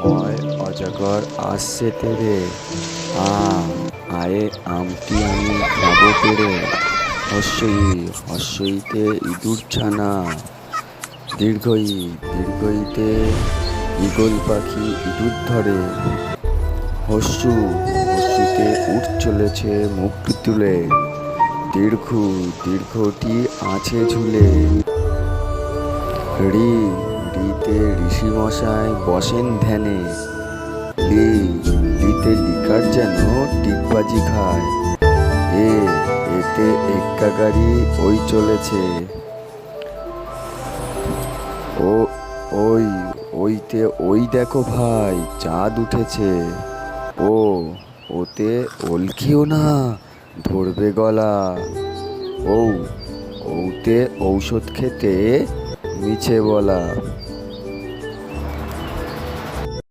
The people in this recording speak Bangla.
অয় অজগর আসছে তেরে, আ আয়ে আমটি আমি খাবো পেড়ে। হস্যই হস্যইতে ইঁদুর ছানা, দীর্ঘই দীর্ঘইতে ঈগল পাখি ইঁদুর ধরে। হস্যু হস্যুতে উঠ চলেছে মুখ তুলে, দীর্ঘ দীর্ঘটি আছে ঝুলে। ঋ ঋতে ঋষি মশাই বসেন ধ্যানে, লি লিতে লিকার যেন টিকবাজি খায়। এ এতে এক্কা গাড়ি ওই চলেছে, ও ওই ওইতে ওই দেখো ভাই চাঁদ উঠেছে। ও ওতে ওলখিও না, ধরবে গলা। ঔ ওতে ঔষধ খেতে মিছে বলা।